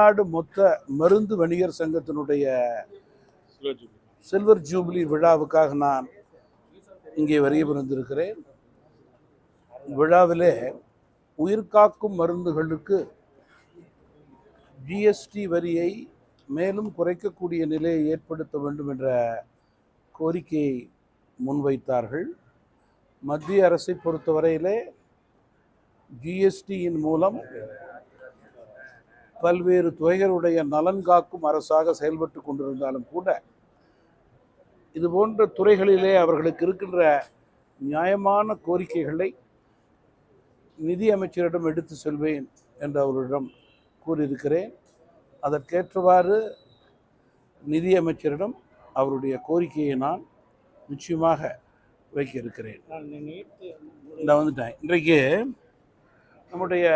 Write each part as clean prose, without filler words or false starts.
தமிழ்நாடு மொத்த மருந்து வணிகர் சங்கத்தினுடைய சில்வர் ஜூபிலி விழாவுக்காக நான் இங்கே வருகை புரிந்திருக்கிறேன். விழாவிலே உயிர்காக்கும் மருந்துகளுக்கு ஜிஎஸ்டி வரியை மேலும் குறைக்கக்கூடிய நிலையை ஏற்படுத்த வேண்டும் என்ற கோரிக்கையை முன்வைத்தார்கள். மத்திய அரசை பொறுத்தவரையிலே ஜிஎஸ்டியின் மூலம் பல்வேறு துறைகளுடைய நலன் காக்கும் அரசாக செயல்பட்டு கொண்டிருந்தாலும் கூட இதுபோன்ற துறைகளிலே அவர்களுக்கு இருக்கின்ற நியாயமான கோரிக்கைகளை நிதி அமைச்சரிடம் எடுத்து செல்வேன் என்று அவரிடம் கூறியிருக்கிறேன். அதற்கேற்றவாறு நிதி அமைச்சரிடம் அவருடைய கோரிக்கையை நான் நிச்சயமாக வைக்க இருக்கிறேன். நான் வந்துட்டேன். இன்றைக்கு நம்முடைய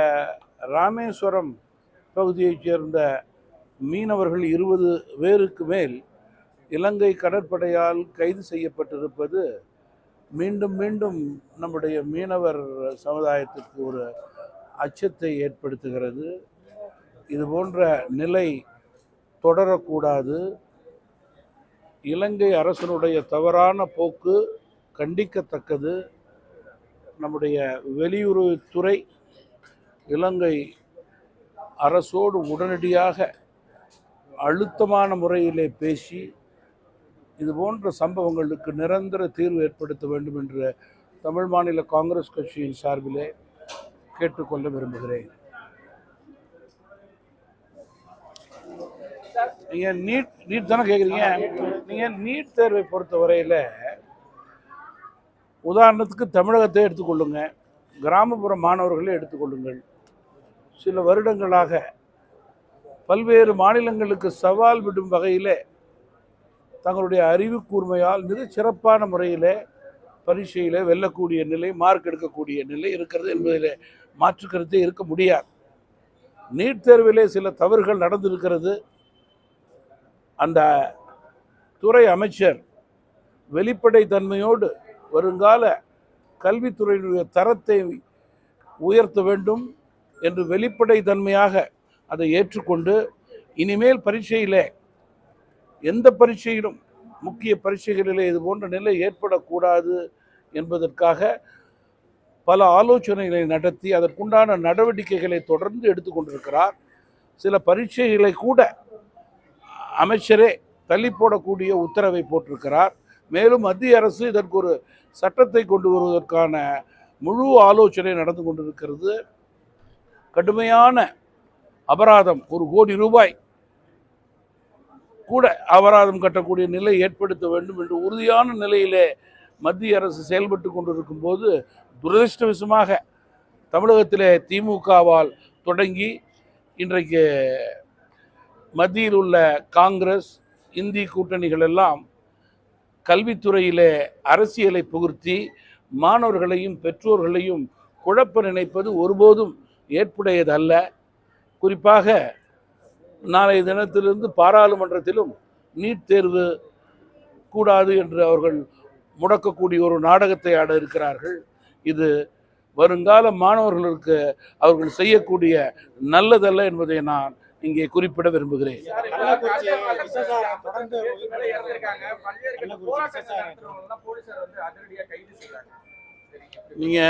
ராமேஸ்வரம் பகுதியைச் சேர்ந்த மீனவர்கள் 20 பேருக்கு மேல் இலங்கை கடற்படையால் கைது செய்யப்பட்டிருப்பது மீண்டும் மீண்டும் நம்முடைய மீனவர் சமுதாயத்திற்கு ஒரு அச்சத்தை ஏற்படுத்துகிறது. இது போன்ற நிலை தொடரக்கூடாது. இலங்கை அரசனுடைய தவறான போக்கு கண்டிக்கத்தக்கது. நம்முடைய வெளியுறவுத்துறை இலங்கை அரசோடு உடனடியாக அழுத்தமான முறையிலே பேசி இது போன்ற சம்பவங்களுக்கு நிரந்தர தீர்வு ஏற்படுத்த வேண்டும் என்று தமிழ் மாநில காங்கிரஸ் கட்சியின் சார்பிலே கேட்டுக்கொள்ள விரும்புகிறேன். நீங்கள் நீட் தானே கேட்குறீங்க. நீங்கள் நீட் தேர்வை பொறுத்தவரையில் உதாரணத்துக்கு தமிழகத்தை எடுத்துக்கொள்ளுங்க, கிராமப்புற மாணவர்களை எடுத்துக்கொள்ளுங்கள். சில வருடங்களாக பல்வேறு மாநிலங்களுக்கு சவால் விடும் வகையிலே தங்களுடைய அறிவு கூர்மையால் மிக சிறப்பான முறையில் பரீட்சையில் வெல்லக்கூடிய நிலை, மார்க் எடுக்கக்கூடிய நிலை இருக்கிறது என்பதில் மாற்றுக்கருத்தே இருக்க முடியாது. நீட் தேர்விலே சில தவறுகள் நடந்திருக்கிறது. அந்த துறை அமைச்சர் வெளிப்படைத்தன்மையோடு வருங்கால கல்வித்துறையினுடைய தரத்தை உயர்த்த வேண்டும் என்று வெளிப்படைத்தன்மையாக அதை ஏற்றுக்கொண்டு இனிமேல் பரீட்சையில் எந்த பரீட்சையிலும் முக்கிய பரீட்சைகளிலே இது போன்ற நிலை ஏற்படக்கூடாது என்பதற்காக பல ஆலோசனைகளை நடத்தி அதற்குண்டான நடவடிக்கைகளை தொடர்ந்து எடுத்துக்கொண்டிருக்கிறார். சில பரீட்சைகளை கூட அமைச்சரே தள்ளி போடக்கூடிய உத்தரவை போட்டிருக்கிறார். மேலும் மத்திய அரசு இதற்கு ஒரு சட்டத்தை கொண்டு வருவதற்கான முழு ஆலோசனை நடந்து கொண்டிருக்கிறது. கடுமையான அபராதம், 1 கோடி ரூபாய் கூட அபராதம் கட்டக்கூடிய நிலை ஏற்படுத்த வேண்டும் என்று உறுதியான நிலையிலே மத்திய அரசு செயல்பட்டு கொண்டிருக்கும் போது துரதிருஷ்டவசமாக தமிழகத்திலே திமுகவால் தொடங்கி இன்றைக்கு மத்தியில் உள்ள காங்கிரஸ், இந்தி கூட்டணிகள் எல்லாம் கல்வித்துறையிலே அரசியலை புகுத்தி மாணவர்களையும் பெற்றோர்களையும் குழப்ப நினைப்பது ஒருபோதும் ஏற்புடையதல்ல. குறிப்பாக நாளைய தினத்திலிருந்து பாராளுமன்றத்திலும் நீட் தேர்வு கூடாது என்று அவர்கள் முடக்கக்கூடிய ஒரு நாடகத்தை ஆட இருக்கிறார்கள். இது வருங்கால மாணவர்களுக்கு அவர்கள் செய்யக்கூடிய நல்லதல்ல என்பதை நான் இங்கே குறிப்பிட விரும்புகிறேன். நீங்க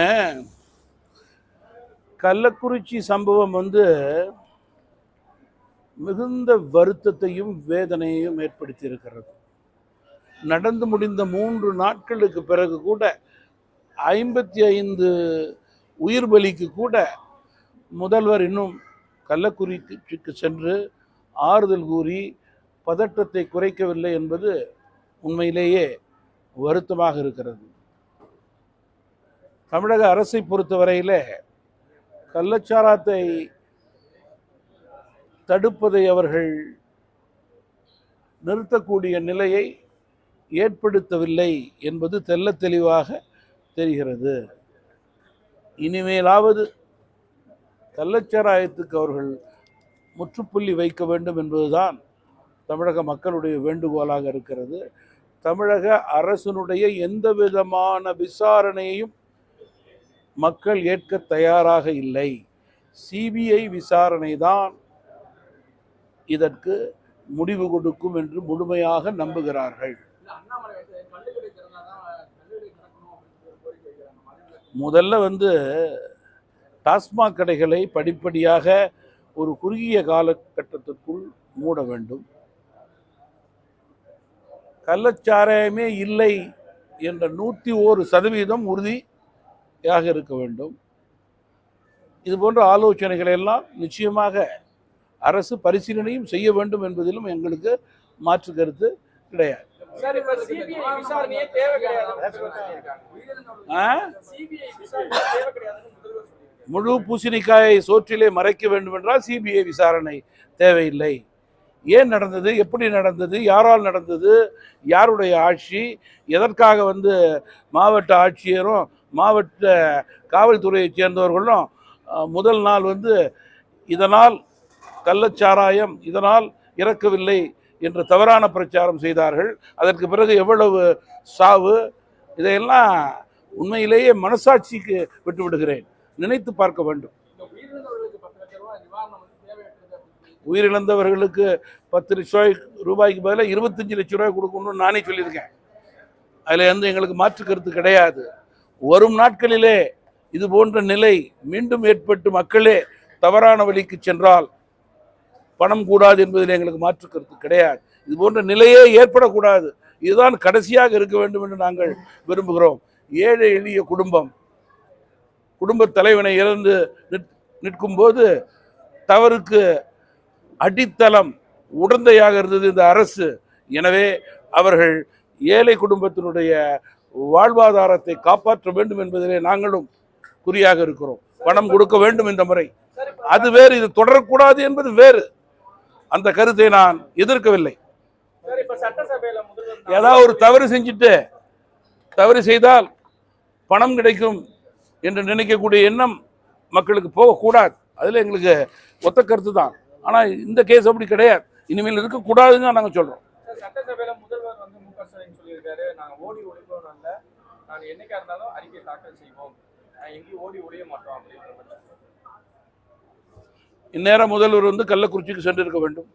கள்ளக்குறிச்சி சம்பவம் மிகுந்த வருத்தத்தையும் வேதனையையும் ஏற்படுத்தி இருக்கிறது. நடந்து முடிந்த 3 நாட்களுக்கு பிறகு கூட 55 உயிர் பலிக்கு கூட முதல்வர் இன்னும் கள்ளக்குறிச்சிக்கு சென்று ஆறுதல் கூறி பதற்றத்தை குறைக்கவில்லை என்பது உண்மையிலேயே வருத்தமாக இருக்கிறது. தமிழக அரசை பொறுத்தவரையில் கள்ளச்சாராயத்தை தடுப்பதை அவர்கள் நிறுத்தக்கூடிய நிலையை ஏற்படுத்தவில்லை என்பது தெள்ளத் தெளிவாக தெரிகிறது. இனிமேலாவது கள்ளச்சாராயத்துக்கு அவர்கள் முற்றுப்புள்ளி வைக்க வேண்டும் என்பதுதான் தமிழக மக்களுடைய வேண்டுகோளாக இருக்கிறது. தமிழக அரசினுடைய எந்த விதமான விசாரணையையும் மக்கள் ஏற்க தயாராக இல்லை. சிபிஐ விசாரணை தான் இதற்கு முடிவு கொடுக்கும் என்று முழுமையாக நம்புகிறார்கள். முதல்ல டாஸ்மாக் கடைகளை படிப்படியாக ஒரு குறுகிய காலகட்டத்திற்குள் மூட வேண்டும். கள்ளச்சாராயமே இல்லை என்ற 101% உறுதியாக இருக்க வேண்டும். இது போன்ற ஆலோசனைகளை எல்லாம் நிச்சயமாக அரசு பரிசீலனையும் செய்ய வேண்டும் என்பதிலும் எங்களுக்கு மாற்று கருத்து கிடையாது. முழு பூசணிக்காயை சோற்றிலே மறைக்க வேண்டும் என்றால் சிபிஐ விசாரணை தேவையில்லை. ஏன் நடந்தது, எப்படி நடந்தது, யாரால் நடந்தது, யாருடைய ஆட்சி, எதற்காக மாவட்ட ஆட்சியரும் மாவட்ட காவல்துறையைச் சேர்ந்தவர்களும் முதல் நாள் இதனால் கள்ளச்சாராயம் இதனால் இறக்கவில்லை என்று தவறான பிரச்சாரம் செய்தார்கள். அதற்கு பிறகு எவ்வளவு சாவு, இதையெல்லாம் உண்மையிலேயே மனசாட்சிக்கு விட்டுவிடுகிறேன், நினைத்து பார்க்க வேண்டும். உயிரிழந்தவர்களுக்கு 10 லட்சம் ரூபாய்க்கு பதிலாக 25 லட்சம் ரூபாய் கொடுக்கணும்னு நானே சொல்லியிருக்கேன். அதில் எங்களுக்கு மாற்று கருத்து கிடையாது. வரும் நாட்களிலே இது போன்ற நிலை மீண்டும் ஏற்பட்டு மக்களே தவறான வழிக்கு சென்றால் பணம் கூடாது என்பதில் எங்களுக்கு மாற்று கருத்து கிடையாது. இது போன்ற நிலையே ஏற்படக்கூடாது. இதுதான் கடைசியாக இருக்க வேண்டும் என்று நாங்கள் விரும்புகிறோம். ஏழை எளிய குடும்ப தலைவனை இழந்து நிற்கும் போது தவறுக்கு அடித்தளம் உடந்தையாக இருந்தது இந்த அரசு. எனவே அவர்கள் ஏழை குடும்பத்தினுடைய வாழ்வாதாரத்தை காப்பாற்ற வேண்டும் என்பதிலே நாங்களும் குறியாக இருக்கிறோம். பணம் கொடுக்க வேண்டும் இந்த முறை, அது வேறு, இது தொடரக்கூடாது என்பது வேறு. அந்த கருத்தை நான் எதிர்க்கவில்லை. ஏதாவது ஒரு தவறு செய்தால் பணம் கிடைக்கும் என்று நினைக்கக்கூடிய எண்ணம் மக்களுக்கு போகக்கூடாது. அதில் எங்களுக்கு ஒத்த கருத்து தான். ஆனால் இந்த கேஸ் அப்படி கிடையாது. இனிமேல் இருக்கக்கூடாதுன்னு தான் நாங்கள் சொல்கிறோம். சட்டசபையில முதல்வர் மு.க. ஸ்டாலின் சொல்லியிருக்காரு, நாங்கள் ஓடி ஒழிப்போம் அல்ல, நாங்கள் என்னைக்கா இருந்தாலும் அறிக்கை தாக்கல் செய்வோம், எங்கேயும் ஓடி ஒழிய மாட்டோம் அப்படின்ற மாதிரி. இந்நேரம் முதல்வர் கள்ளக்குறிச்சிக்கு சென்றிருக்க வேண்டும்.